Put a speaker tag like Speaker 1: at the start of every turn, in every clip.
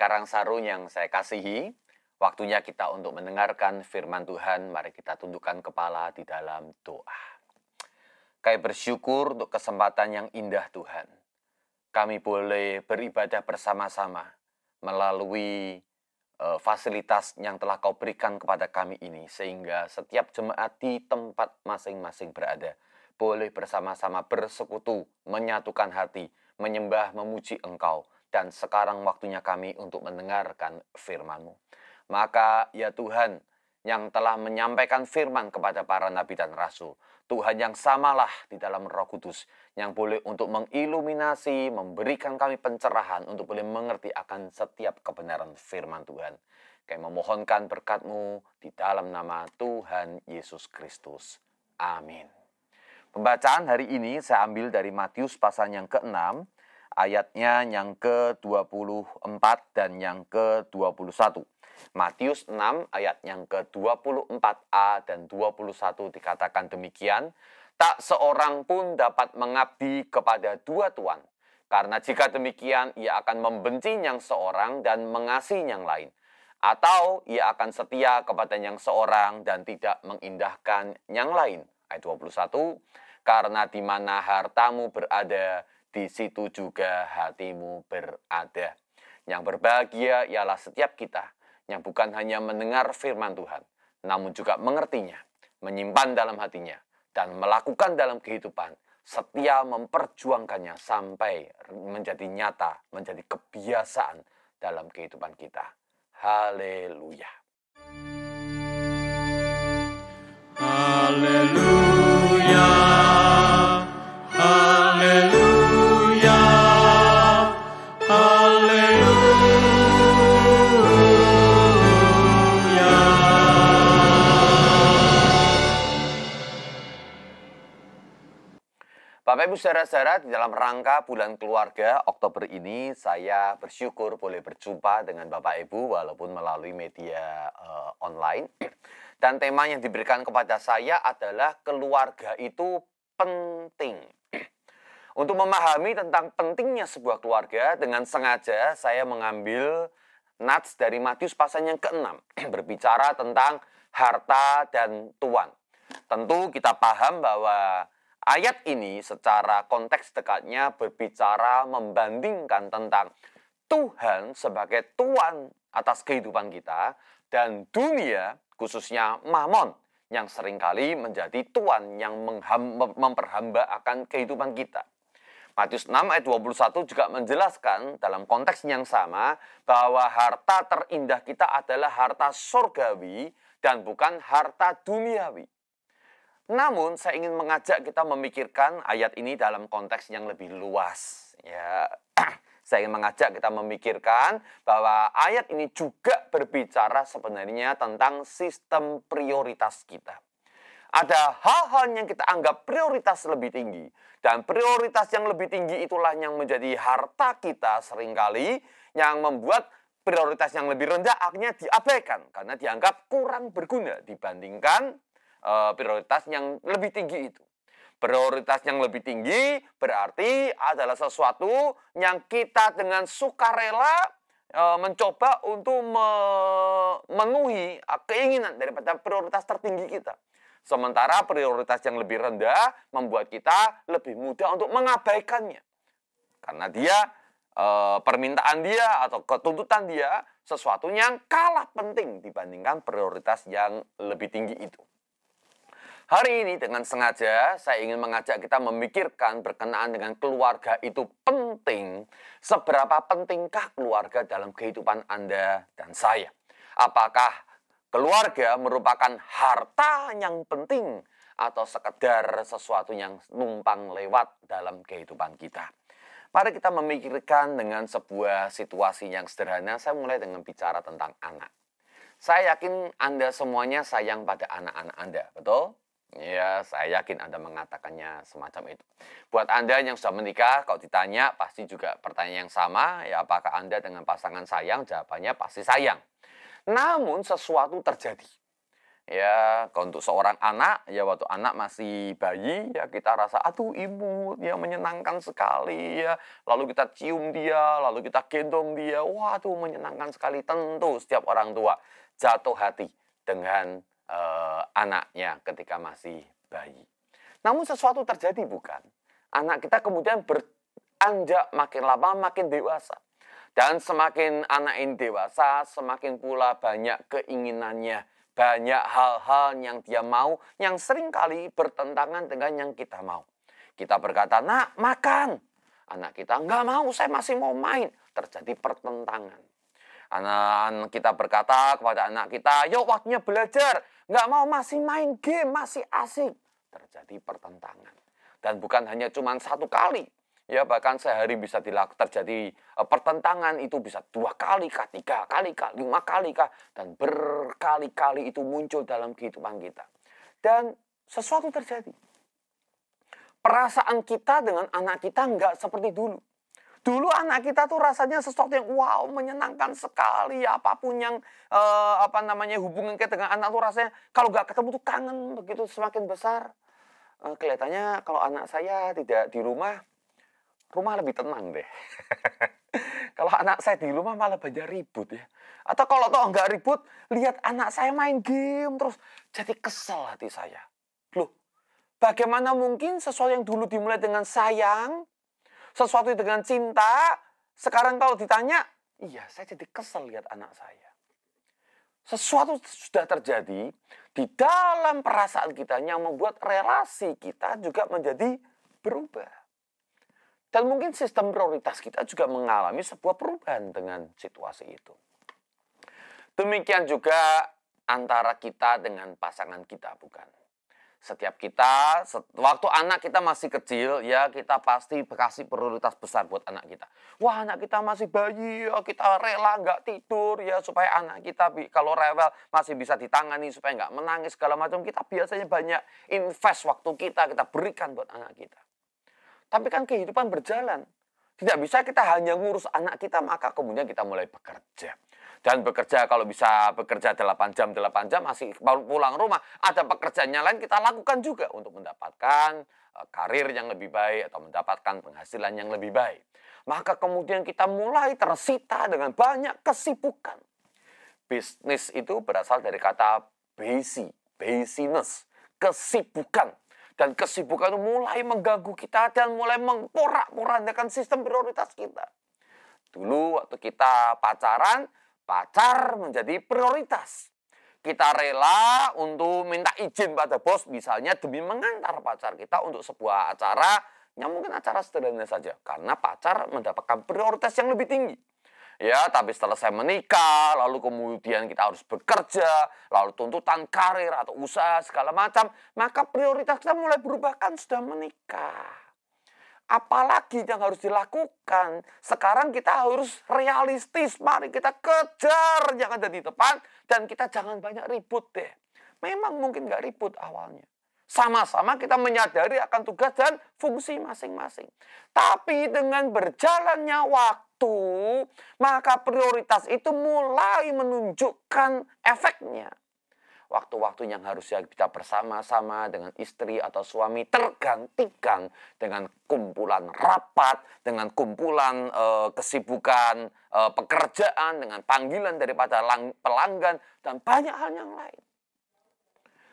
Speaker 1: Karangsaru yang saya kasihi, waktunya kita untuk mendengarkan firman Tuhan. Mari kita tundukkan kepala di dalam doa. Kami bersyukur untuk kesempatan yang indah Tuhan. Kami boleh beribadah bersama-sama melalui fasilitas yang telah Kau berikan kepada kami ini, sehingga setiap jemaat di tempat masing-masing berada boleh bersama-sama bersekutu, menyatukan hati, menyembah, memuji Engkau. Dan sekarang waktunya kami untuk mendengarkan firman-Mu. Maka ya Tuhan, yang telah menyampaikan firman kepada para nabi dan rasul, Tuhan yang samalah di dalam Roh Kudus, yang boleh untuk mengiluminasi, memberikan kami pencerahan untuk boleh mengerti akan setiap kebenaran firman Tuhan. Kami memohonkan berkat-Mu di dalam nama Tuhan Yesus Kristus. Amin. Pembacaan hari ini saya ambil dari Matius pasal yang ke-6, ayatnya yang ke-24 dan yang ke-21. Matius 6 ayat yang ke-24a dan 21 dikatakan demikian, tak seorang pun dapat mengabdi kepada dua tuan, karena jika demikian ia akan membenci yang seorang dan mengasihi yang lain, atau ia akan setia kepada yang seorang dan tidak mengindahkan yang lain. Ayat 21, karena di mana hartamu berada, di situ juga hatimu berada. Yang berbahagia ialah setiap kita yang bukan hanya mendengar firman Tuhan, namun juga mengertinya, menyimpan dalam hatinya, dan melakukan dalam kehidupan, setia memperjuangkannya sampai menjadi nyata, menjadi kebiasaan dalam kehidupan kita. Haleluya.
Speaker 2: Haleluya. Haleluya. Haleluya.
Speaker 1: Bapak Ibu saudara-saudara, di dalam rangka bulan keluarga Oktober ini, saya bersyukur boleh berjumpa dengan Bapak Ibu walaupun melalui media online. Dan tema yang diberikan kepada saya adalah keluarga itu penting. Untuk memahami tentang pentingnya sebuah keluarga, dengan sengaja saya mengambil nats dari Matius pasal yang ke-6, berbicara tentang harta dan tuan. Tentu kita paham bahwa ayat ini secara konteks dekatnya berbicara membandingkan tentang Tuhan sebagai tuan atas kehidupan kita dan dunia, khususnya mamon, yang seringkali menjadi tuan yang memperhamba akan kehidupan kita. Matius 6 ayat 21 juga menjelaskan dalam konteks yang sama bahwa harta terindah kita adalah harta surgawi dan bukan harta duniawi. Namun saya ingin mengajak kita memikirkan ayat ini dalam konteks yang lebih luas. Ya, saya ingin mengajak kita memikirkan bahwa ayat ini juga berbicara sebenarnya tentang sistem prioritas kita. Ada hal-hal yang kita anggap prioritas lebih tinggi. Dan prioritas yang lebih tinggi itulah yang menjadi harta kita seringkali, yang membuat prioritas yang lebih rendah akhirnya diabaikan karena dianggap kurang berguna dibandingkan prioritas yang lebih tinggi itu. Prioritas yang lebih tinggi berarti adalah sesuatu yang kita dengan sukarela mencoba untuk memenuhi keinginan daripada prioritas tertinggi kita. Sementara prioritas yang lebih rendah membuat kita lebih mudah untuk mengabaikannya. Karena dia, permintaan dia atau ketuntutan dia sesuatu yang kalah penting dibandingkan prioritas yang lebih tinggi itu. Hari ini dengan sengaja saya ingin mengajak kita memikirkan berkenaan dengan keluarga itu penting. Seberapa pentingkah keluarga dalam kehidupan Anda dan saya? Apakah keluarga merupakan harta yang penting atau sekedar sesuatu yang numpang lewat dalam kehidupan kita? Mari kita memikirkan dengan sebuah situasi yang sederhana. Saya mulai dengan bicara tentang anak. Saya yakin Anda semuanya sayang pada anak-anak Anda, betul? Ya, saya yakin Anda mengatakannya semacam itu. Buat Anda yang sudah menikah, kalau ditanya pasti juga pertanyaan yang sama. Ya, apakah Anda dengan pasangan sayang? Jawabannya pasti sayang. Namun sesuatu terjadi. Ya, kalau untuk seorang anak, ya waktu anak masih bayi, ya kita rasa, aduh imut, ya menyenangkan sekali, ya. Lalu kita cium dia, lalu kita gendong dia, waduh menyenangkan sekali. Tentu setiap orang tua jatuh hati dengan anaknya ketika masih bayi. Namun sesuatu terjadi bukan? Anak kita kemudian beranjak makin lama makin dewasa. Dan semakin anak ini dewasa, semakin pula banyak keinginannya. Banyak hal-hal yang dia mau, yang seringkali bertentangan dengan yang kita mau. Kita berkata, nak makan. Anak kita, enggak mau, saya masih mau main. Terjadi pertentangan. Anak kita berkata kepada anak kita, yuk waktunya belajar. Enggak mau, masih main game, masih asik. Terjadi pertentangan. Dan bukan hanya cuma satu kali. Ya bahkan sehari bisa terjadi pertentangan, itu bisa 2 kali kah, 3 kali kah, 5 kali kah, dan berkali-kali itu muncul dalam kehidupan kita. Dan sesuatu terjadi. Perasaan kita dengan anak kita nggak seperti dulu. Dulu anak kita tuh rasanya sesuatu yang wow, menyenangkan sekali. Apapun yang hubungan kita dengan anak tuh rasanya kalau nggak ketemu tuh kangen begitu semakin besar. Kelihatannya kalau anak saya tidak di rumah lebih tenang deh. Kalau anak saya di rumah malah banyak ribut ya. Atau kalau toh nggak ribut, lihat anak saya main game terus jadi kesel hati saya. Loh, bagaimana mungkin sesuatu yang dulu dimulai dengan sayang, sesuatu dengan cinta, sekarang kalau ditanya, iya saya jadi kesel lihat anak saya. Sesuatu sudah terjadi di dalam perasaan kita yang membuat relasi kita juga menjadi berubah. Dan mungkin sistem prioritas kita juga mengalami sebuah perubahan dengan situasi itu. Demikian juga antara kita dengan pasangan kita, bukan? Setiap kita, waktu anak kita masih kecil, ya kita pasti kasih prioritas besar buat anak kita. Wah, anak kita masih bayi, ya kita rela nggak tidur, ya supaya anak kita kalau rewel masih bisa ditangani, supaya nggak menangis segala macam. Kita biasanya banyak invest waktu kita berikan buat anak kita. Tapi kan kehidupan berjalan. Tidak bisa kita hanya ngurus anak kita, maka kemudian kita mulai bekerja. Dan bekerja kalau bisa bekerja 8 jam masih baru pulang rumah. Ada pekerjaan yang lain kita lakukan juga untuk mendapatkan karir yang lebih baik atau mendapatkan penghasilan yang lebih baik. Maka kemudian kita mulai tersita dengan banyak kesibukan. Bisnis itu berasal dari kata busyness, kesibukan. Dan kesibukan itu mulai mengganggu kita dan mulai memporak-porandakan sistem prioritas kita. Dulu waktu kita pacaran, pacar menjadi prioritas. Kita rela untuk minta izin pada bos misalnya demi mengantar pacar kita untuk sebuah acara yang mungkin acara sederhana saja. Karena pacar mendapatkan prioritas yang lebih tinggi. Ya, tapi setelah saya menikah, lalu kemudian kita harus bekerja, lalu tuntutan karir atau usaha segala macam, maka prioritas kita mulai berubah kan sudah menikah. Apalagi yang harus dilakukan? Sekarang kita harus realistis, mari kita kejar yang ada di depan, dan kita jangan banyak ribut deh. Memang mungkin nggak ribut awalnya. Sama-sama kita menyadari akan tugas dan fungsi masing-masing. Tapi dengan berjalannya waktu, maka prioritas itu mulai menunjukkan efeknya. Waktu-waktu yang harusnya kita bersama-sama dengan istri atau suami tergantikan dengan kumpulan rapat, dengan kumpulan kesibukan pekerjaan, dengan panggilan daripada pelanggan, dan banyak hal yang lain.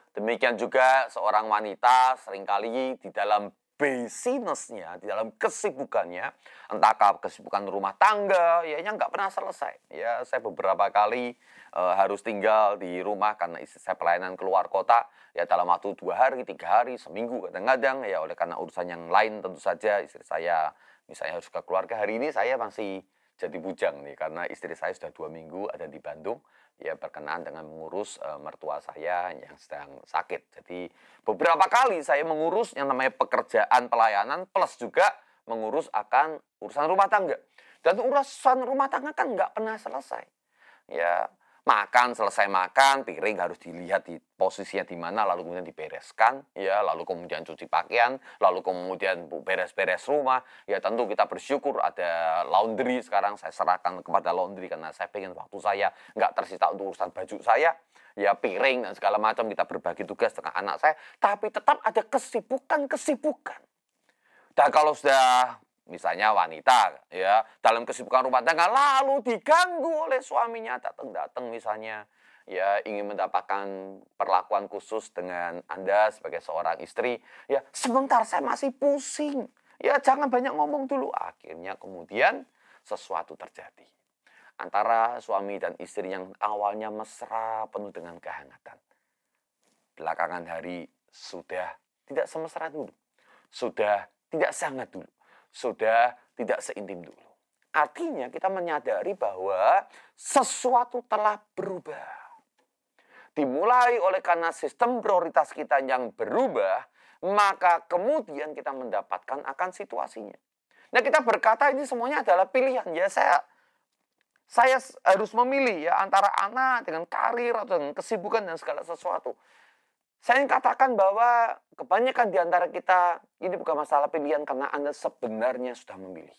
Speaker 1: Demikian juga seorang wanita seringkali di dalam busyness-nya, di dalam kesibukannya, entah kesibukan rumah tangga, ya yang nggak pernah selesai. Ya, saya beberapa kali harus tinggal di rumah karena istri saya pelayanan keluar kota, ya dalam waktu 2 hari, 3 hari, seminggu kadang-kadang, ya oleh karena urusan yang lain tentu saja istri saya misalnya harus ke keluarga. Hari ini saya masih jadi bujang nih karena istri saya sudah 2 minggu ada di Bandung. Ya berkenaan dengan mengurus mertua saya yang sedang sakit. Jadi beberapa kali saya mengurus yang namanya pekerjaan pelayanan plus juga mengurus akan urusan rumah tangga. Dan urusan rumah tangga kan nggak pernah selesai. Ya Makan, selesai makan, piring harus dilihat di posisinya di mana, lalu kemudian dibereskan, ya, lalu kemudian cuci pakaian, lalu kemudian beres-beres rumah. Ya tentu kita bersyukur ada laundry sekarang, saya serahkan kepada laundry karena saya pengen waktu saya nggak tersita untuk urusan baju saya, ya piring dan segala macam, kita berbagi tugas dengan anak saya, tapi tetap ada kesibukan-kesibukan. Dan kalau sudah misalnya wanita ya dalam kesibukan rumah tangga lalu diganggu oleh suaminya datang misalnya ya ingin mendapatkan perlakuan khusus dengan Anda sebagai seorang istri, ya sebentar saya masih pusing. Ya jangan banyak ngomong dulu. Akhirnya kemudian sesuatu terjadi antara suami dan istri yang awalnya mesra penuh dengan kehangatan. Belakangan hari sudah tidak semesra dulu. Sudah tidak sangat dulu. Sudah tidak seintim dulu. Artinya kita menyadari bahwa sesuatu telah berubah. Dimulai oleh karena sistem prioritas kita yang berubah, maka kemudian kita mendapatkan akan situasinya. Nah kita berkata ini semuanya adalah pilihan. Ya saya harus memilih ya antara anak dengan karir atau dengan kesibukan dan segala sesuatu. Saya ingin katakan bahwa kebanyakan di antara kita ini bukan masalah pilihan karena Anda sebenarnya sudah memilih.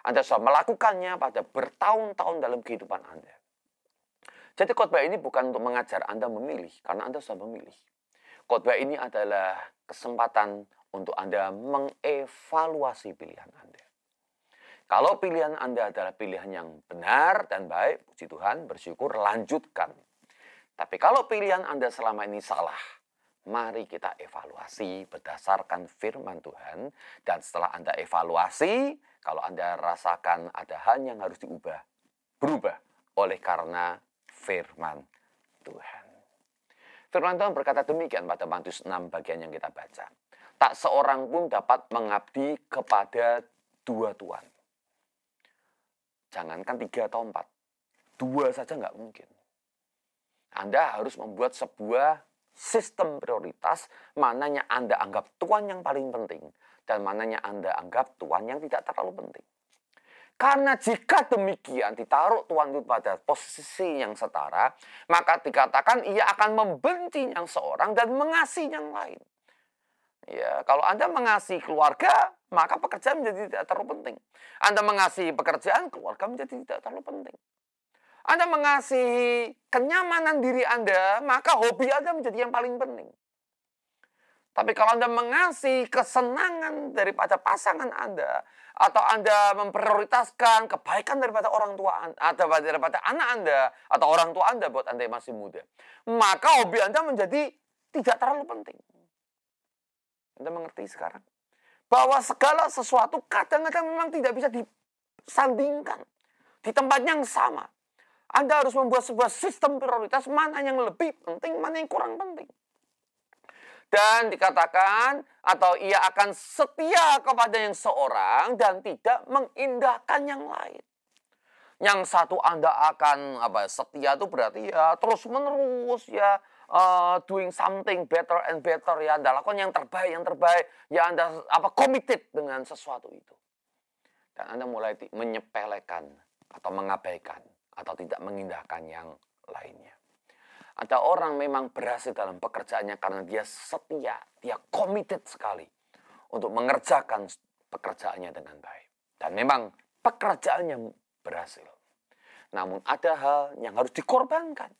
Speaker 1: Anda sudah melakukannya pada bertahun-tahun dalam kehidupan Anda. Jadi khotbah ini bukan untuk mengajar Anda memilih karena Anda sudah memilih. Khotbah ini adalah kesempatan untuk Anda mengevaluasi pilihan Anda. Kalau pilihan Anda adalah pilihan yang benar dan baik, puji Tuhan, bersyukur, lanjutkan. Tapi kalau pilihan Anda selama ini salah, mari kita evaluasi berdasarkan firman Tuhan. Dan setelah Anda evaluasi, kalau Anda rasakan ada hal yang harus berubah oleh karena firman Tuhan. Firman Tuhan berkata demikian pada Matius 6 bagian yang kita baca. Tak seorang pun dapat mengabdi kepada dua tuan. Jangankan 3 atau 4, 2 saja nggak mungkin. Anda harus membuat sebuah sistem prioritas, mananya Anda anggap Tuhan yang paling penting, dan mananya Anda anggap Tuhan yang tidak terlalu penting. Karena jika demikian ditaruh Tuhan itu pada posisi yang setara, maka dikatakan ia akan membenci yang seorang dan mengasihi yang lain. Ya, kalau Anda mengasihi keluarga, maka pekerjaan menjadi tidak terlalu penting. Anda mengasihi pekerjaan, keluarga menjadi tidak terlalu penting. Anda mengasihi kenyamanan diri Anda, maka hobi Anda menjadi yang paling penting. Tapi kalau Anda mengasihi kesenangan daripada pasangan Anda, atau Anda memprioritaskan kebaikan daripada orang tua Anda, atau daripada anak Anda, atau orang tua Anda buat Anda yang masih muda, maka hobi Anda menjadi tidak terlalu penting. Anda mengerti sekarang? Bahwa segala sesuatu kadang-kadang memang tidak bisa disandingkan di tempat yang sama. Anda harus membuat sebuah sistem prioritas mana yang lebih penting, mana yang kurang penting. Dan dikatakan, atau ia akan setia kepada yang seorang dan tidak mengindahkan yang lain. Yang satu Anda akan setia itu berarti ya terus menerus ya doing something better and better ya, Anda lakukan yang terbaik ya, Anda committed dengan sesuatu itu. Dan Anda mulai menyepelekan atau mengabaikan atau tidak mengindahkan yang lainnya. Ada orang memang berhasil dalam pekerjaannya karena dia setia, dia committed sekali untuk mengerjakan pekerjaannya dengan baik. Dan memang pekerjaannya berhasil. Namun ada hal yang harus dikorbankan.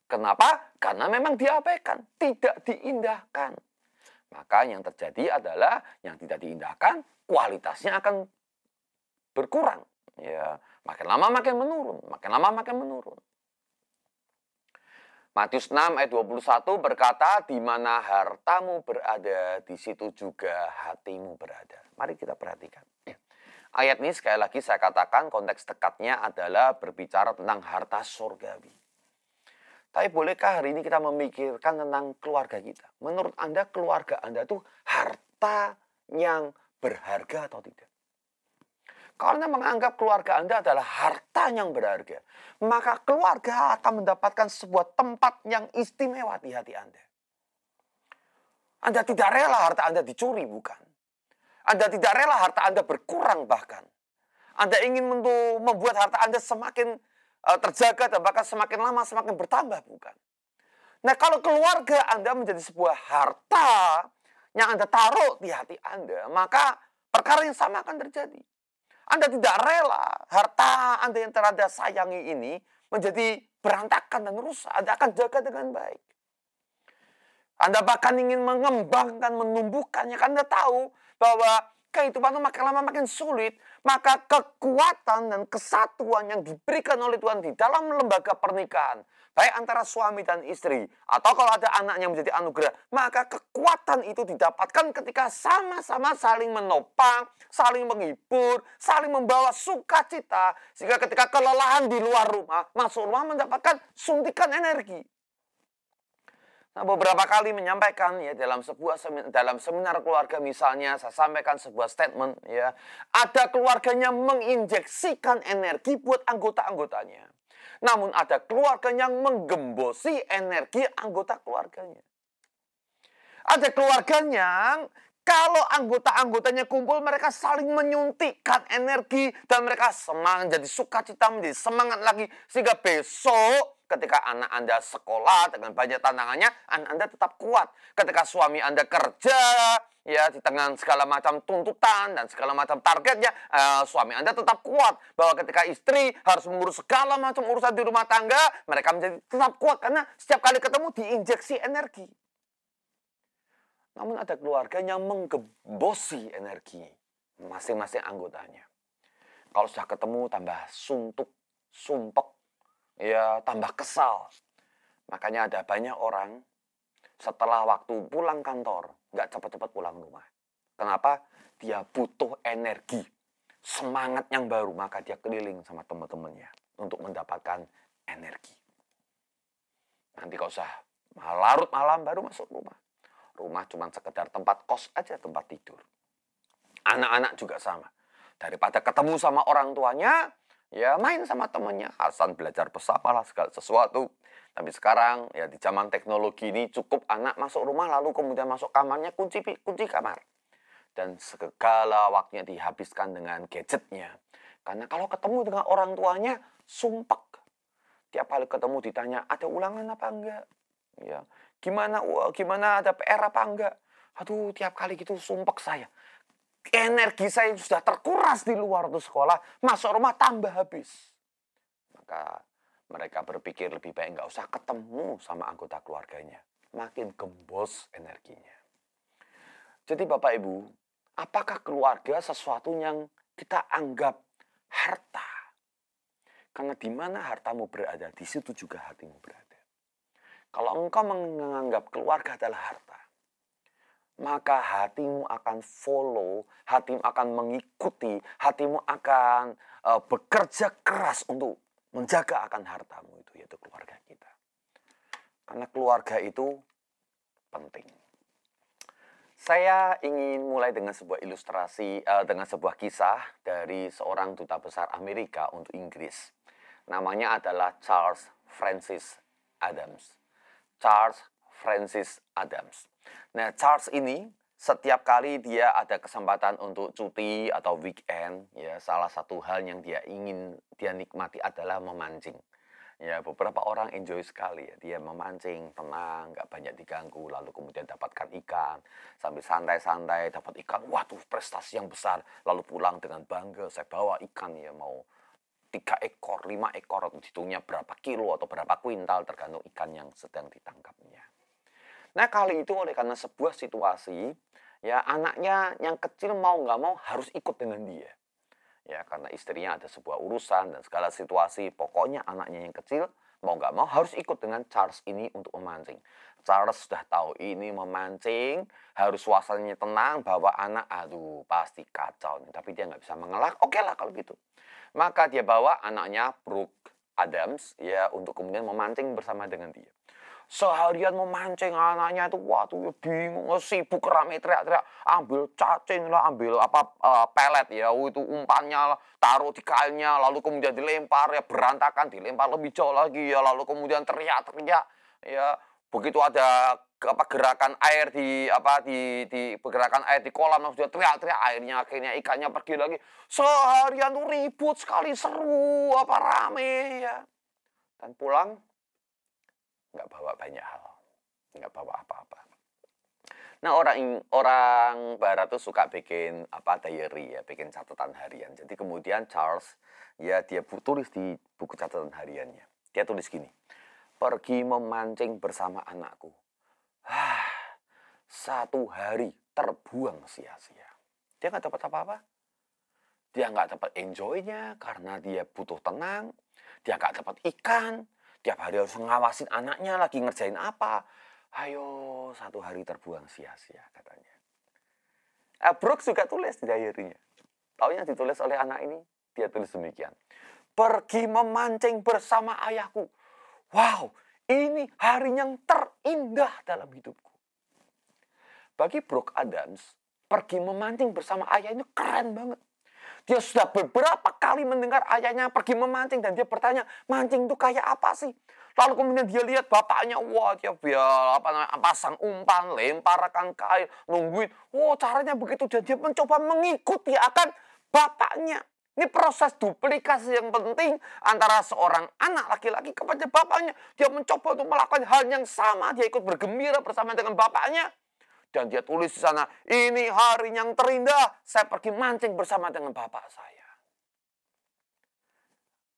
Speaker 1: Kenapa? Karena memang diabaikan, tidak diindahkan. Maka yang terjadi adalah yang tidak diindahkan, kualitasnya akan berkurang. Ya, makin lama makin menurun, makin lama makin menurun. Matius 6 ayat 21 berkata, di mana hartamu berada, di situ juga hatimu berada. Mari kita perhatikan. Ayat ini sekali lagi saya katakan konteks dekatnya adalah berbicara tentang harta surgawi. Tapi bolehkah hari ini kita memikirkan tentang keluarga kita? Menurut Anda keluarga Anda itu harta yang berharga atau tidak? Kalau Anda menganggap keluarga Anda adalah harta yang berharga, maka keluarga akan mendapatkan sebuah tempat yang istimewa di hati Anda. Anda tidak rela harta Anda dicuri, bukan? Anda tidak rela harta Anda berkurang bahkan. Anda ingin membuat harta Anda semakin terjaga dan bahkan semakin lama semakin bertambah, bukan. Nah, kalau keluarga Anda menjadi sebuah harta yang Anda taruh di hati Anda, maka perkara yang sama akan terjadi. Anda tidak rela harta Anda yang telah Anda sayangi ini menjadi berantakan dan rusak. Anda akan jaga dengan baik. Anda bahkan ingin mengembangkan, menumbuhkannya. Karena Anda tahu bahwa kehidupan itu makin lama makin sulit. Maka kekuatan dan kesatuan yang diberikan oleh Tuhan di dalam lembaga pernikahan, baik antara suami dan istri, atau kalau ada anak yang menjadi anugerah, maka kekuatan itu didapatkan ketika sama-sama saling menopang, saling menghibur, saling membawa sukacita. Sehingga ketika kelelahan di luar rumah, masuk rumah mendapatkan suntikan energi. Nah, beberapa kali menyampaikan ya dalam seminar keluarga misalnya saya sampaikan sebuah statement ya, ada keluarganya menginjeksikan energi buat anggota-anggotanya. Namun ada keluarga yang menggembosi energi anggota keluarganya. Ada keluarganya kalau anggota-anggotanya kumpul mereka saling menyuntikkan energi dan mereka semangat jadi sukacita menjadi semangat lagi sehingga besok ketika anak Anda sekolah dengan banyak tantangannya, anak Anda tetap kuat. Ketika suami Anda kerja, ya di tengah segala macam tuntutan dan segala macam targetnya, suami Anda tetap kuat. Bahwa ketika istri harus mengurus segala macam urusan di rumah tangga, mereka menjadi tetap kuat karena setiap kali ketemu diinjeksi energi. Namun ada keluarga yang menggembosi energi masing-masing anggotanya. Kalau sudah ketemu tambah suntuk, sumpek, ya tambah kesal. Makanya ada banyak orang setelah waktu pulang kantor nggak cepat-cepat pulang rumah. Kenapa? Dia butuh energi, semangat yang baru, maka dia keliling sama teman-temannya untuk mendapatkan energi. Nanti kalau sudah larut malam baru masuk rumah. Rumah cuma sekedar tempat kos aja, tempat tidur. Anak-anak juga sama. Daripada ketemu sama orang tuanya, ya main sama temannya. Hasan belajar bersama lah segala sesuatu. Tapi sekarang ya di zaman teknologi ini cukup anak masuk rumah lalu kemudian masuk kamarnya kunci kamar. Dan segala waktunya dihabiskan dengan gadgetnya. Karena kalau ketemu dengan orang tuanya sumpek. Tiap kali ketemu ditanya ada ulangan apa enggak? Ya, gimana ada PR apa enggak? Aduh, tiap kali gitu sumpek saya. Energi saya sudah terkuras di luar tuh sekolah, masuk rumah tambah habis. Maka mereka berpikir lebih baik nggak usah ketemu sama anggota keluarganya. Makin gembos energinya. Jadi Bapak Ibu, apakah keluarga sesuatu yang kita anggap harta? Karena di mana hartamu berada, di situ juga hatimu berada. Kalau engkau menganggap keluarga adalah harta, maka hatimu akan follow, hatimu akan mengikuti, hatimu akan bekerja keras untuk menjaga akan hartamu itu, yaitu keluarga kita. Karena keluarga itu penting. Saya ingin mulai dengan sebuah ilustrasi, dengan sebuah kisah dari seorang duta besar Amerika untuk Inggris. Namanya adalah Charles Francis Adams. Charles Francis Adams. Nah, Charles ini setiap kali dia ada kesempatan untuk cuti atau weekend, ya salah satu hal yang dia nikmati adalah memancing. Ya, beberapa orang enjoy sekali ya, dia memancing, tenang, nggak banyak diganggu, lalu kemudian dapatkan ikan, sambil santai-santai dapat ikan, waduh prestasi yang besar, lalu pulang dengan bangga, saya bawa ikan ya mau 3 ekor, 5 ekor, hitungnya berapa kilo atau berapa kuintal tergantung ikan yang sedang ditangkapnya. Nah kali itu oleh karena sebuah situasi, ya anaknya yang kecil mau nggak mau harus ikut dengan dia. Ya karena istrinya ada sebuah urusan dan segala situasi, pokoknya anaknya yang kecil mau nggak mau harus ikut dengan Charles ini untuk memancing. Charles sudah tahu ini memancing, harus suasananya tenang, bawa anak, aduh pasti kacau. Tapi dia nggak bisa mengelak, oke lah kalau gitu. Maka dia bawa anaknya Brooke Adams ya untuk kemudian memancing bersama dengan dia. Seharian memancing anaknya itu waduh ya bingung, sibuk rame teriak-teriak, ambil cacing lah, ambil pelet ya, itu umpannya lah, taruh di kailnya, lalu kemudian dilempar ya berantakan, dilempar lebih jauh lagi ya, lalu kemudian teriak-teriak ya. Begitu ada gerakan air pergerakan air di kolam langsung dia teriak-teriak, airnya akhirnya ikannya pergi lagi. Seharian tuh ribut sekali, seru rame ya. Dan pulang, nggak bawa banyak hal. Nggak bawa apa-apa. Nah, orang barat tuh suka bikin diary ya, bikin catatan harian. Jadi kemudian Charles ya dia tulis di buku catatan hariannya. Dia tulis gini, pergi memancing bersama anakku. 1 hari terbuang sia-sia. Dia nggak dapat apa-apa. Dia nggak dapat enjoy-nya karena dia butuh tenang. Dia nggak dapat ikan. Tiap hari harus ngawasin anaknya lagi ngerjain apa. Ayo, 1 hari terbuang sia-sia katanya. Brooks juga tulis di diary-nya. Tahu yang ditulis oleh anak ini? Dia tulis demikian. Pergi memancing bersama ayahku. Wow, ini hari yang terindah dalam hidupku. Bagi Brooks Adams, pergi memancing bersama ayah itu keren banget. Dia sudah beberapa kali mendengar ayahnya pergi memancing dan dia bertanya, mancing itu kayak apa sih? Lalu kemudian dia lihat bapaknya, wah dia pasang umpan, lemparkan kail, nungguin. Wah caranya begitu dan dia mencoba mengikuti akan bapaknya. Ini proses duplikasi yang penting antara seorang anak laki-laki kepada bapaknya. Dia mencoba untuk melakukan hal yang sama, dia ikut bergembira bersama dengan bapaknya. Dan dia tulis di sana, ini hari yang terindah, saya pergi mancing bersama dengan bapak saya.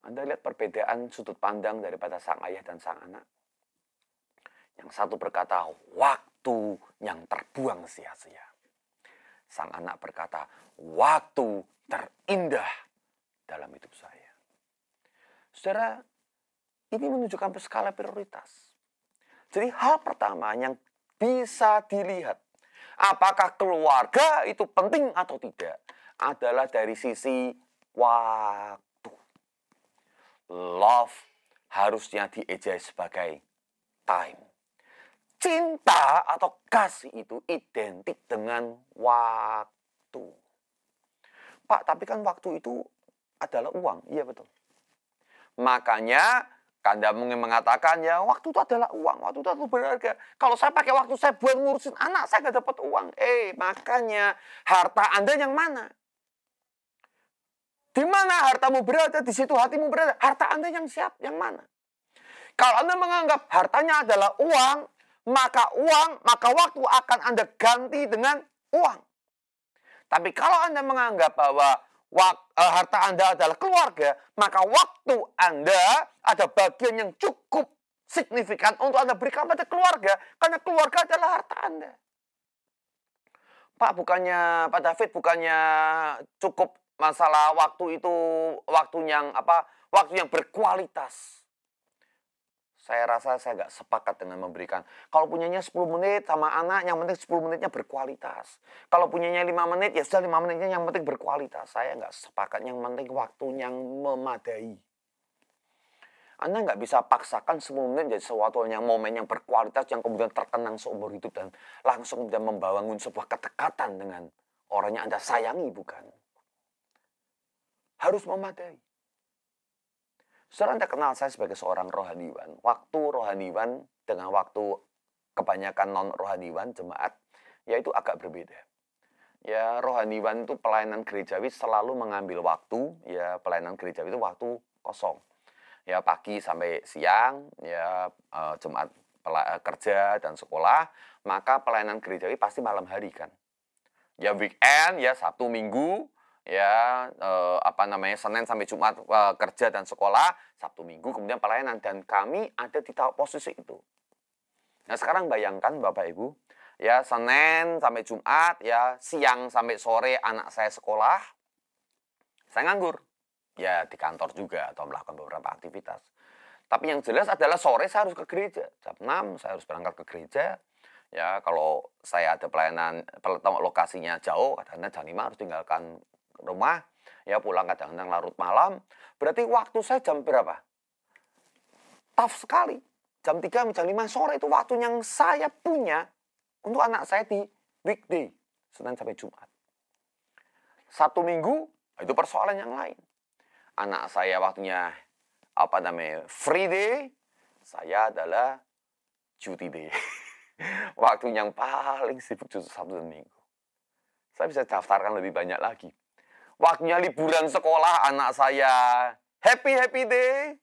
Speaker 1: Anda lihat perbedaan sudut pandang daripada sang ayah dan sang anak. Yang satu berkata, waktu yang terbuang sia-sia. Sang anak berkata, waktu terindah dalam hidup saya. Saudara, ini menunjukkan skala prioritas. Jadi hal pertama yang bisa dilihat, apakah keluarga itu penting atau tidak, adalah dari sisi waktu. Love harusnya diejai sebagai time. Cinta atau kasih itu identik dengan waktu. Pak, tapi kan waktu itu adalah uang. Iya betul. Makanya Anda mungkin mengatakan, ya waktu itu adalah uang, waktu itu adalah berharga. Kalau saya pakai waktu saya buat ngurusin anak, saya nggak dapat uang. Makanya harta Anda yang mana? Di mana hartamu berada, di situ hatimu berada. Harta Anda yang yang mana? Kalau Anda menganggap hartanya adalah uang, maka waktu akan Anda ganti dengan uang. Tapi kalau Anda menganggap bahwa harta Anda adalah keluarga, maka waktu Anda ada bagian yang cukup signifikan untuk Anda berikan pada keluarga, karena keluarga adalah harta Anda. Pak, Pak David, bukannya cukup masalah waktu itu waktu yang berkualitas. Saya rasa saya nggak sepakat dengan memberikan. Kalau punyanya 10 menit sama anak, yang penting 10 menitnya berkualitas. Kalau punyanya 5 menit, ya sudah 5 menitnya yang penting berkualitas. Saya nggak sepakat, yang penting waktu yang memadai. Anda nggak bisa paksakan 10 menit jadi sesuatu yang momen yang berkualitas, yang kemudian terkenang seumur hidup dan langsung kemudian membangun sebuah kedekatan dengan orang yang Anda sayangi, bukan. Harus memadai. Saudara, Anda kenal saya sebagai seorang rohaniwan. Waktu rohaniwan dengan waktu kebanyakan non-rohaniwan jemaat, yaitu agak berbeda. Ya, rohaniwan itu pelayanan gerejawi selalu mengambil waktu, ya pelayanan gerejawi itu waktu kosong. Ya, pagi sampai siang, ya jemaat kerja dan sekolah, maka pelayanan gerejawi pasti malam hari kan. Ya weekend, ya Sabtu Minggu, ya Senin sampai Jumat kerja dan sekolah, Sabtu Minggu kemudian pelayanan, dan kami ada di posisi itu. Nah sekarang bayangkan Bapak Ibu, ya Senin sampai Jumat, ya siang sampai sore anak saya sekolah, saya nganggur, ya di kantor juga atau melakukan beberapa aktivitas. Tapi yang jelas adalah sore saya harus ke gereja, jam 6 saya harus berangkat ke gereja. Ya kalau saya ada pelayanan lokasinya jauh, kadang-kadang jam 5 harus tinggalkan rumah, ya pulang kadang-kadang larut malam. Berarti waktu saya jam berapa? Tough sekali. Jam 3, jam 5 sore itu waktu yang saya punya untuk anak saya di weekday, Senin sampai Jumat. Sabtu Minggu, itu persoalan yang lain. Anak saya waktunya free day, saya adalah duty day. Waktu yang paling sibuk justru Sabtu dan Minggu. Saya bisa daftarkan lebih banyak lagi. Waktunya liburan sekolah, anak saya happy day.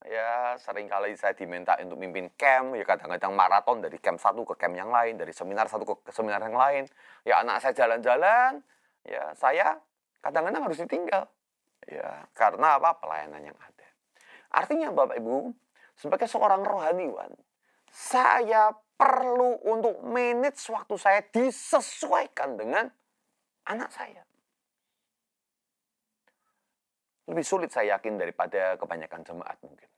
Speaker 1: Ya, seringkali saya diminta untuk mimpin camp, ya kadang-kadang maraton dari camp satu ke camp yang lain, dari seminar satu ke seminar yang lain. Ya anak saya jalan-jalan, ya saya kadang-kadang harus ditinggal. Ya, karena apa? Pelayanan yang ada. Artinya Bapak Ibu, sebagai seorang rohaniwan, saya perlu untuk manage waktu saya disesuaikan dengan anak saya. Lebih sulit saya yakin daripada kebanyakan jemaat mungkin.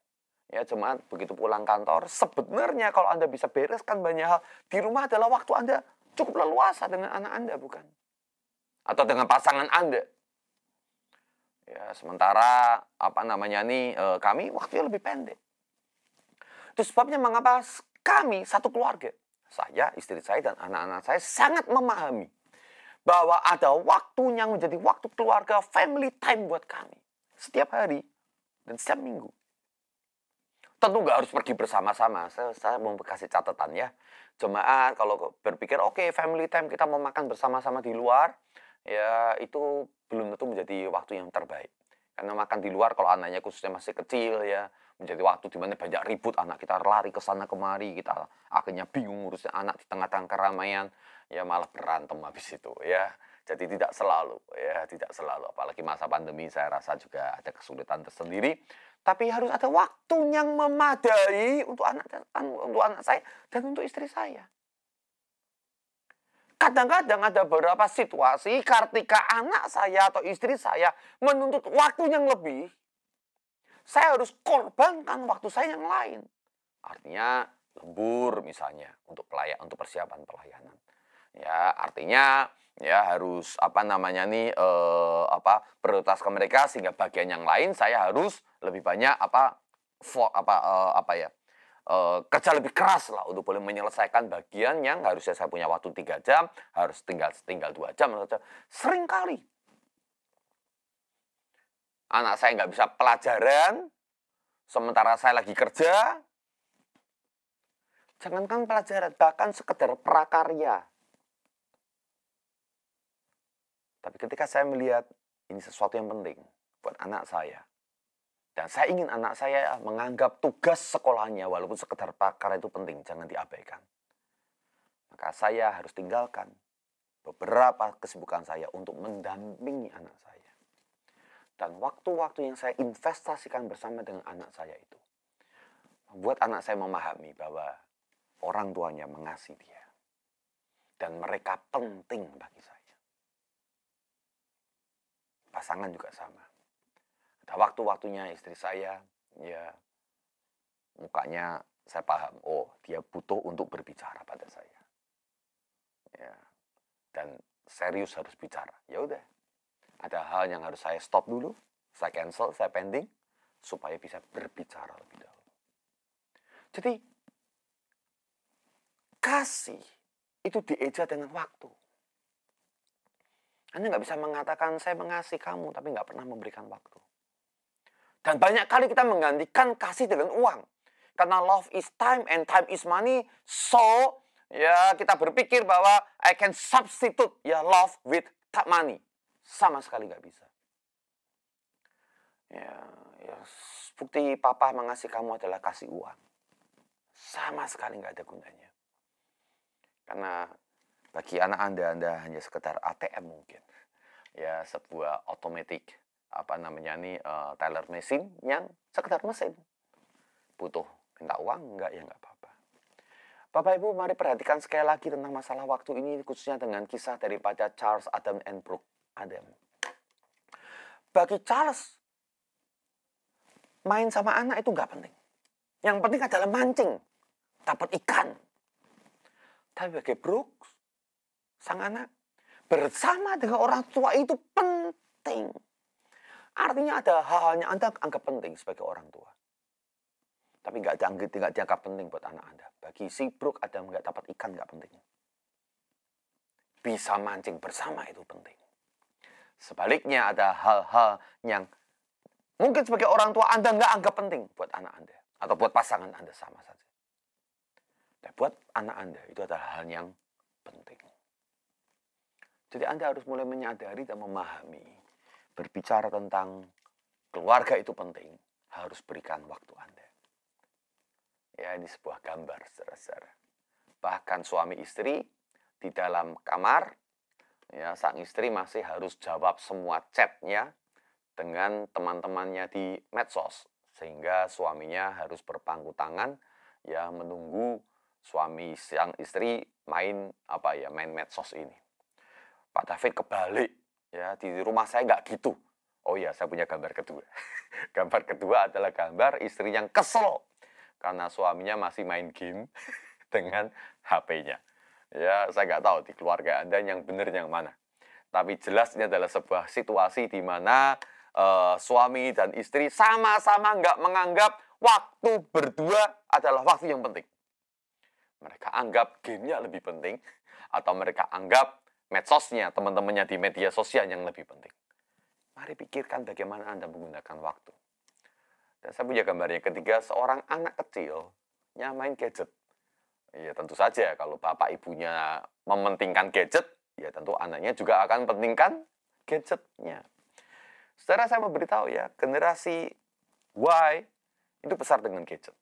Speaker 1: Ya, jemaat begitu pulang kantor, sebenarnya kalau Anda bisa bereskan banyak hal, di rumah adalah waktu Anda cukup leluasa dengan anak Anda, bukan? Atau dengan pasangan Anda. Ya, sementara kami waktunya lebih pendek. Itu sebabnya mengapa kami satu keluarga, saya, istri saya, dan anak-anak saya sangat memahami bahwa ada waktu yang menjadi waktu keluarga, family time buat kami. Setiap hari dan setiap minggu. Tentu nggak harus pergi bersama-sama. Saya mau kasih catatan ya. Jemaat kalau berpikir, oke, family time kita mau makan bersama-sama di luar, ya itu belum tentu menjadi waktu yang terbaik. Karena makan di luar kalau anaknya khususnya masih kecil ya, menjadi waktu di mana banyak ribut, anak kita lari ke sana kemari, kita akhirnya bingung ngurusnya anak di tengah-tengah keramaian, ya malah berantem habis itu ya. Jadi tidak selalu, apalagi masa pandemi saya rasa juga ada kesulitan tersendiri. Tapi harus ada waktu yang memadai untuk anak saya dan untuk istri saya. Kadang-kadang ada beberapa situasi ketika anak saya atau istri saya menuntut waktu yang lebih, saya harus korbankan waktu saya yang lain. Artinya lembur misalnya untuk persiapan pelayanan. Ya, artinya ya harus prioritas ke mereka sehingga bagian yang lain saya harus lebih banyak kerja lebih keras lah untuk boleh menyelesaikan bagian yang harusnya saya punya waktu 3 jam, harus tinggal 2 jam. Seringkali anak saya nggak bisa pelajaran, sementara saya lagi kerja. Jangankan pelajaran, bahkan sekedar prakarya. Tapi ketika saya melihat ini sesuatu yang penting buat anak saya, dan saya ingin anak saya menganggap tugas sekolahnya walaupun sekedar prakarya itu penting, jangan diabaikan. Maka saya harus tinggalkan beberapa kesibukan saya untuk mendampingi anak saya. Dan waktu-waktu yang saya investasikan bersama dengan anak saya itu membuat anak saya memahami bahwa orang tuanya mengasihi dia. Dan mereka penting bagi saya. Pasangan juga sama. Ada waktu-waktunya istri saya, ya mukanya saya paham, oh dia butuh untuk berbicara pada saya. Ya, dan serius harus bicara. Ya udah, ada hal yang harus saya stop dulu, saya cancel, saya pending, supaya bisa berbicara lebih dahulu. Jadi, kasih itu dieja dengan waktu. Anda nggak bisa mengatakan, saya mengasihi kamu, tapi nggak pernah memberikan waktu. Dan banyak kali kita menggantikan kasih dengan uang. Karena love is time and time is money. So, ya kita berpikir bahwa I can substitute ya love with money. Sama sekali nggak bisa. Ya, bukti papa mengasihi kamu adalah kasih uang. Sama sekali nggak ada gunanya. Karena bagi anak Anda hanya sekedar ATM mungkin. Ya, sebuah automatic teller mesin yang sekedar mesin. Butuh minta uang enggak ya enggak apa-apa. Bapak Ibu, mari perhatikan sekali lagi tentang masalah waktu ini, khususnya dengan kisah daripada Charles Adam and Brooke Adam. Bagi Charles, main sama anak itu enggak penting. Yang penting adalah mancing, dapat ikan. Tapi bagi Brooke, sang anak, bersama dengan orang tua itu penting. Artinya ada hal yang Anda anggap penting sebagai orang tua. Tapi nggak dianggap penting buat anak Anda. Bagi si Brooke ada nggak dapat ikan nggak penting. Bisa mancing bersama itu penting. Sebaliknya ada hal-hal yang mungkin sebagai orang tua Anda nggak anggap penting buat anak Anda. Atau buat pasangan Anda sama saja. Dan buat anak Anda itu adalah hal yang penting. Jadi Anda harus mulai menyadari dan memahami. Berbicara tentang keluarga itu penting. harus berikan waktu Anda. Ya, ini sebuah gambar, saudara-saudara. Bahkan suami istri di dalam kamar, ya, sang istri masih harus jawab semua chatnya dengan teman-temannya di medsos, sehingga suaminya harus berpangku tangan, ya, menunggu sang istri main main medsos ini. Pak David kebalik, ya, di rumah saya nggak gitu. Oh iya, saya punya gambar kedua. Gambar kedua adalah gambar istri yang kesel karena suaminya masih main game dengan HP-nya. Ya, saya nggak tahu di keluarga Anda yang benar yang mana. Tapi jelas ini adalah sebuah situasi di mana suami dan istri sama-sama nggak menganggap waktu berdua adalah waktu yang penting. Mereka anggap gamenya lebih penting, atau mereka anggap medsosnya, teman-temannya di media sosial yang lebih penting. Mari pikirkan bagaimana Anda menggunakan waktu. Dan saya punya gambar yang ketiga, seorang anak kecil yang main gadget. Ya tentu saja kalau bapak ibunya mementingkan gadget, ya tentu anaknya juga akan pentingkan gadgetnya. Saudara, saya mau beritahu ya, generasi Y itu besar dengan gadget.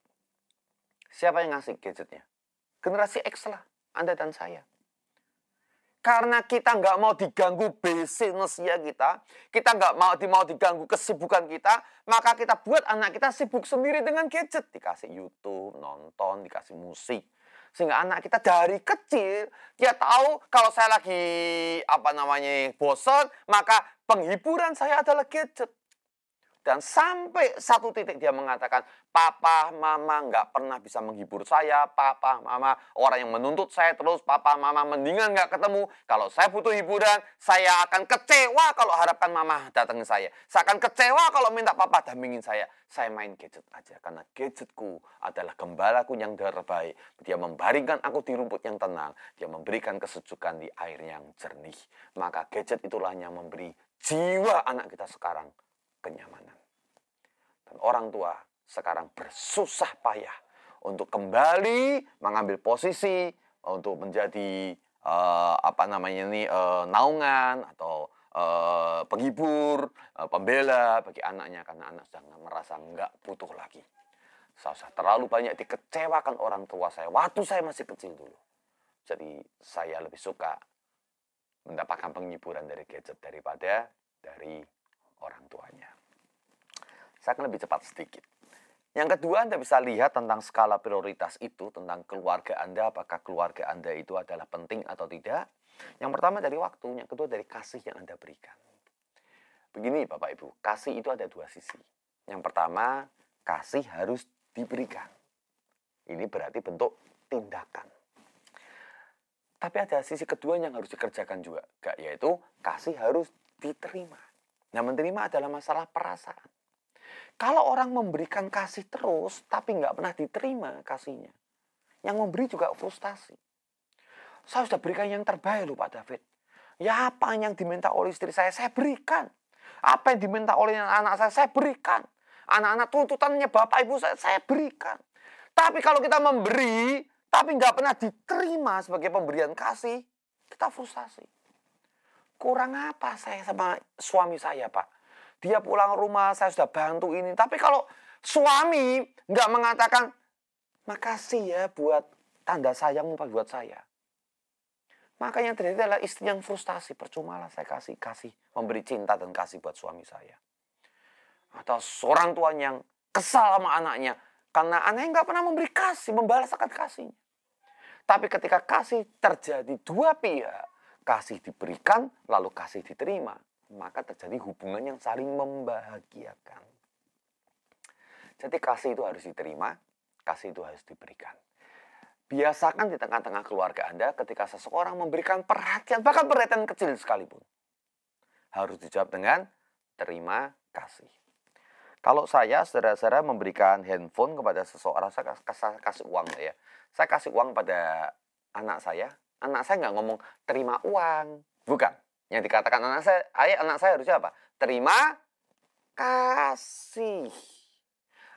Speaker 1: Siapa yang ngasih gadgetnya? Generasi X lah, Anda dan saya. Karena kita nggak mau diganggu bisnisnya kita nggak mau diganggu kesibukan kita, maka kita buat anak kita sibuk sendiri dengan gadget. Dikasih YouTube, nonton, dikasih musik. Sehingga anak kita dari kecil, dia tahu kalau saya lagi bosan, maka penghiburan saya adalah gadget. Dan sampai satu titik dia mengatakan, papa, mama nggak pernah bisa menghibur saya. Papa, mama orang yang menuntut saya terus. Papa, mama mendingan nggak ketemu. Kalau saya butuh hiburan, saya akan kecewa kalau harapan mama datang ke saya. Saya akan kecewa kalau minta papa dampingin saya. Saya main gadget aja. Karena gadgetku adalah gembalaku yang terbaik. Dia membaringkan aku di rumput yang tenang. Dia memberikan kesejukan di air yang jernih. Maka gadget itulah yang memberi jiwa anak kita sekarang kenyamanan. Dan orang tua sekarang bersusah payah untuk kembali mengambil posisi untuk menjadi naungan atau penghibur, pembela bagi anaknya, karena anak sudah merasa nggak butuh lagi. Saya terlalu banyak dikecewakan orang tua saya waktu saya masih kecil dulu. Jadi saya lebih suka mendapatkan penghiburan dari gadget daripada dari orang tuanya. Saya akan lebih cepat sedikit. Yang kedua, Anda bisa lihat tentang skala prioritas itu, tentang keluarga Anda, apakah keluarga Anda itu adalah penting atau tidak. Yang pertama dari waktu, yang kedua dari kasih yang Anda berikan. Begini Bapak Ibu, kasih itu ada dua sisi. Yang pertama, kasih harus diberikan. Ini berarti bentuk tindakan. Tapi ada sisi kedua yang harus dikerjakan juga, yaitu kasih harus diterima. Nah, menerima adalah masalah perasaan. Kalau orang memberikan kasih terus, tapi nggak pernah diterima kasihnya, yang memberi juga frustasi. Saya sudah berikan yang terbaik loh Pak David. Ya apa yang diminta oleh istri saya berikan. Apa yang diminta oleh anak saya berikan. Anak-anak tuntutannya bapak ibu saya berikan. Tapi kalau kita memberi, tapi nggak pernah diterima sebagai pemberian kasih, kita frustasi. Kurang apa saya sama suami saya Pak? Dia pulang rumah, saya sudah bantu ini. Tapi kalau suami nggak mengatakan, makasih ya buat tanda sayangmu buat saya. Maka yang terjadi adalah istri yang frustasi. Percumalah saya kasih, memberi cinta dan kasih buat suami saya. Atau seorang tua yang kesal sama anaknya. Karena anaknya nggak pernah memberi kasih, membalaskan kasihnya. Tapi ketika kasih terjadi dua pihak, kasih diberikan, lalu kasih diterima, maka terjadi hubungan yang saling membahagiakan. Jadi kasih itu harus diterima, kasih itu harus diberikan. Biasakan di tengah-tengah keluarga Anda ketika seseorang memberikan perhatian, bahkan perhatian kecil sekalipun, harus dijawab dengan terima kasih. Kalau saya, saudara-saudara, memberikan handphone kepada seseorang, saya kasih uang ya. Saya kasih uang pada anak saya nggak ngomong terima uang, bukan. Yang dikatakan anak saya harusnya apa? Terima kasih.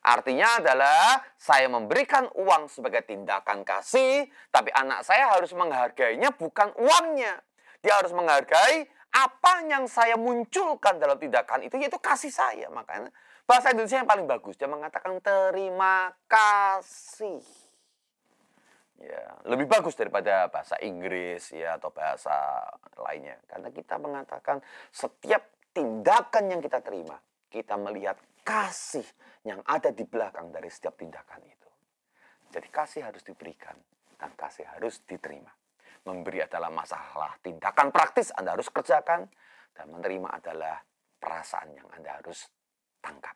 Speaker 1: Artinya adalah saya memberikan uang sebagai tindakan kasih, tapi anak saya harus menghargainya bukan uangnya. Dia harus menghargai apa yang saya munculkan dalam tindakan itu, yaitu kasih saya. Makanya Bahasa Indonesia yang paling bagus, dia mengatakan terima kasih. Ya, lebih bagus daripada bahasa Inggris ya atau bahasa lainnya. Karena kita mengatakan setiap tindakan yang kita terima, kita melihat kasih yang ada di belakang dari setiap tindakan itu. Jadi kasih harus diberikan dan kasih harus diterima. Memberi adalah masalah tindakan praktis Anda harus kerjakan, dan menerima adalah perasaan yang Anda harus tangkap.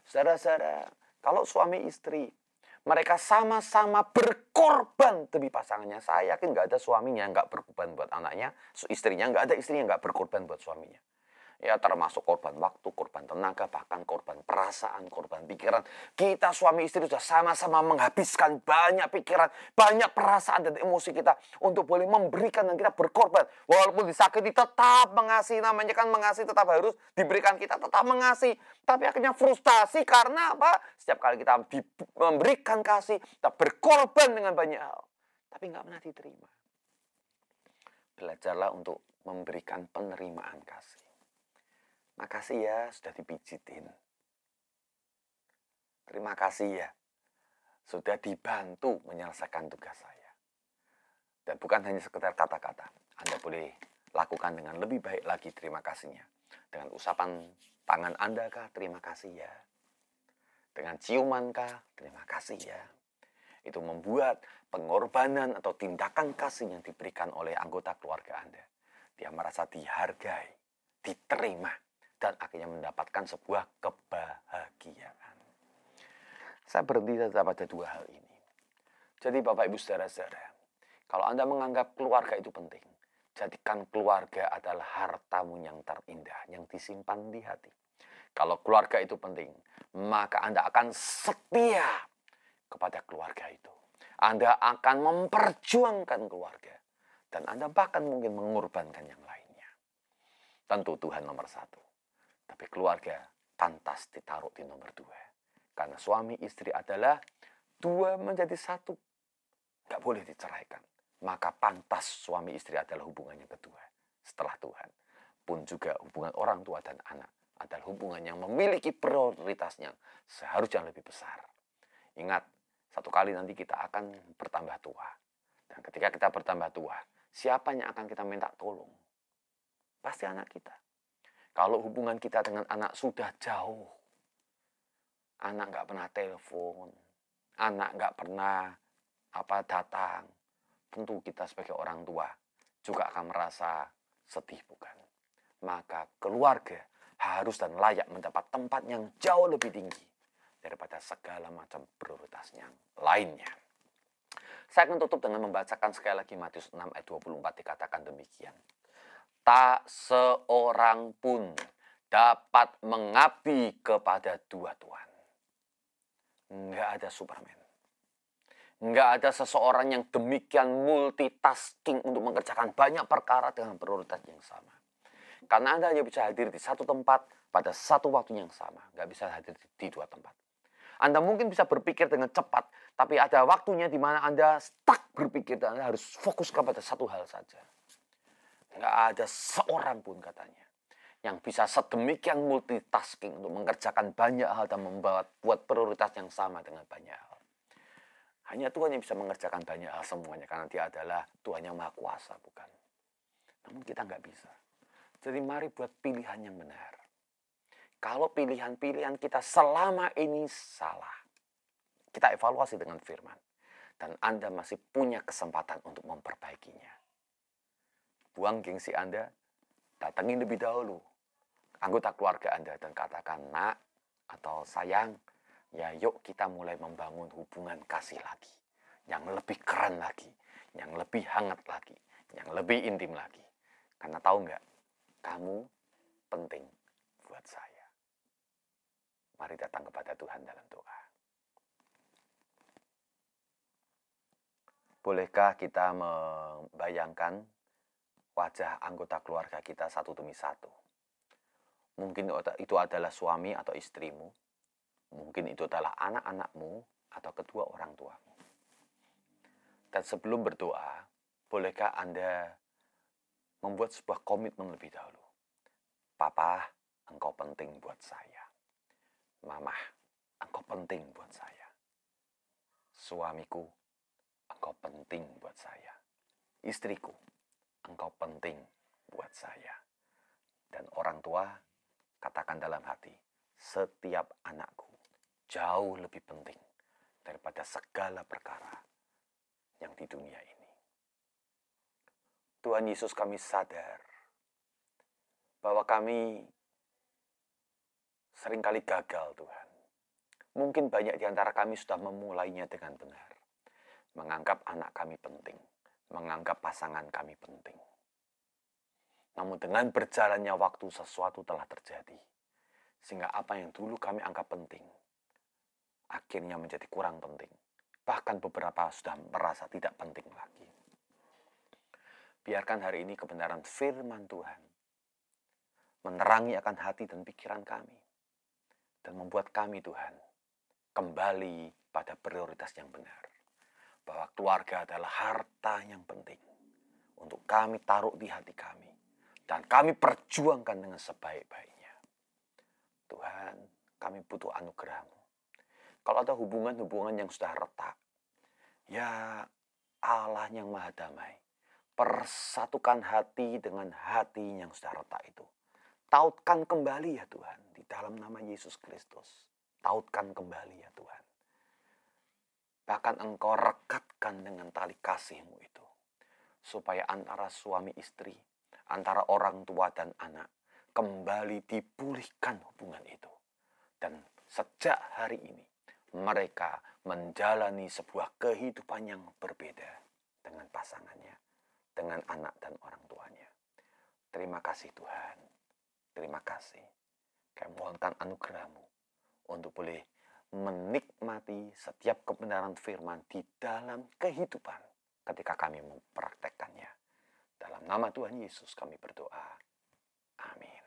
Speaker 1: Saudara-saudara, kalau suami istri mereka sama-sama berkorban demi pasangannya. Saya yakin nggak ada suaminya nggak berkorban buat anaknya, istrinya nggak ada istrinya nggak berkorban buat suaminya. Ya termasuk korban waktu, korban tenaga, bahkan korban perasaan, korban pikiran. Kita suami istri sudah sama-sama menghabiskan banyak pikiran, banyak perasaan dan emosi kita untuk boleh memberikan dan kita berkorban. Walaupun disakiti tetap mengasihi, namanya kan mengasihi tetap harus diberikan, kita tetap mengasihi. Tapi akhirnya frustasi karena apa? Setiap kali kita memberikan kasih, kita berkorban dengan banyak hal. Tapi nggak pernah diterima. Belajarlah untuk memberikan penerimaan kasih. Makasih ya sudah dipijitin. Terima kasih ya sudah dibantu menyelesaikan tugas saya. Dan bukan hanya sekedar kata-kata. Anda boleh lakukan dengan lebih baik lagi terima kasihnya. Dengan usapan tangan Anda kah? Terima kasih ya. Dengan ciuman kah? Terima kasih ya. Itu membuat pengorbanan atau tindakan kasih yang diberikan oleh anggota keluarga Anda. Dia merasa dihargai, diterima, dan akhirnya mendapatkan sebuah kebahagiaan. Saya berhenti pada dua hal ini. Jadi Bapak Ibu saudara-saudara, kalau Anda menganggap keluarga itu penting, jadikan keluarga adalah hartamu yang terindah, yang disimpan di hati. Kalau keluarga itu penting, maka Anda akan setia kepada keluarga itu. Anda akan memperjuangkan keluarga. Dan Anda bahkan mungkin mengorbankan yang lainnya. Tentu Tuhan nomor satu. Tapi keluarga pantas ditaruh di nomor dua. Karena suami istri adalah dua menjadi satu. Gak boleh diceraikan. Maka pantas suami istri adalah hubungan yang kedua. Setelah Tuhan. Pun juga hubungan orang tua dan anak adalah hubungan yang memiliki prioritasnya seharusnya lebih besar. Ingat, satu kali nanti kita akan bertambah tua. Dan ketika kita bertambah tua, siapa yang akan kita minta tolong? Pasti anak kita. Kalau hubungan kita dengan anak sudah jauh, anak nggak pernah telepon, anak nggak pernah datang, tentu kita sebagai orang tua juga akan merasa sedih, bukan? Maka keluarga harus dan layak mendapat tempat yang jauh lebih tinggi daripada segala macam prioritas yang lainnya. Saya akan tutup dengan membacakan sekali lagi Matius 6 ayat 24, dikatakan demikian. Tak seorang pun dapat mengabdi kepada dua tuan. Nggak ada Superman. Nggak ada seseorang yang demikian multitasking untuk mengerjakan banyak perkara dengan prioritas yang sama. Karena Anda hanya bisa hadir di satu tempat pada satu waktu yang sama. Nggak bisa hadir di dua tempat. Anda mungkin bisa berpikir dengan cepat, tapi ada waktunya di mana Anda stuck berpikir dan Anda harus fokus kepada satu hal saja. Nggak ada seorang pun katanya yang bisa sedemikian multitasking untuk mengerjakan banyak hal dan buat prioritas yang sama dengan banyak hal. Hanya Tuhan yang bisa mengerjakan banyak hal semuanya karena Dia adalah Tuhan yang Maha Kuasa, bukan? Namun kita nggak bisa. Jadi mari buat pilihan yang benar. Kalau pilihan-pilihan kita selama ini salah, kita evaluasi dengan firman. Dan Anda masih punya kesempatan untuk memperbaikinya. Buang gengsi Anda, datangin lebih dahulu anggota keluarga Anda dan katakan, nak atau sayang, ya yuk kita mulai membangun hubungan kasih lagi. Yang lebih keren lagi, yang lebih hangat lagi, yang lebih intim lagi. Karena tahu nggak, kamu penting buat saya. Mari datang kepada Tuhan dalam doa. Bolehkah kita membayangkan wajah anggota keluarga kita satu demi satu? Mungkin itu adalah suami atau istrimu. Mungkin itu adalah anak-anakmu atau kedua orang tuamu. Dan sebelum berdoa, bolehkah Anda membuat sebuah komitmen lebih dahulu? Papa, engkau penting buat saya. Mamah, engkau penting buat saya. Suamiku, engkau penting buat saya. Istriku, engkau penting buat saya. Dan orang tua, katakan dalam hati, setiap anakku jauh lebih penting daripada segala perkara yang di dunia ini. Tuhan Yesus, kami sadar bahwa kami seringkali gagal, Tuhan. Mungkin banyak di antara kami sudah memulainya dengan benar. Menganggap anak kami penting. Menganggap pasangan kami penting. Namun dengan berjalannya waktu sesuatu telah terjadi. Sehingga apa yang dulu kami anggap penting, akhirnya menjadi kurang penting. Bahkan beberapa sudah merasa tidak penting lagi. Biarkan hari ini kebenaran firman Tuhan menerangi akan hati dan pikiran kami. Dan membuat kami, Tuhan, kembali pada prioritas yang benar. Bahwa keluarga adalah harta yang penting untuk kami taruh di hati kami. Dan kami perjuangkan dengan sebaik-baiknya. Tuhan, kami butuh anugerah-Mu. Kalau ada hubungan-hubungan yang sudah retak, ya Allah yang Maha Damai, persatukan hati dengan hati yang sudah retak itu. Tautkan kembali ya Tuhan, di dalam nama Yesus Kristus. Tautkan kembali ya Tuhan. Bahkan Engkau rekatkan dengan tali kasih-Mu itu. Supaya antara suami istri, antara orang tua dan anak, kembali dipulihkan hubungan itu. Dan sejak hari ini, mereka menjalani sebuah kehidupan yang berbeda dengan pasangannya, dengan anak dan orang tuanya. Terima kasih Tuhan. Terima kasih. Kami mohonkan anugerah-Mu untuk boleh menikmati setiap kebenaran firman di dalam kehidupan ketika kami mempraktekkannya. Dalam nama Tuhan Yesus kami berdoa. Amin.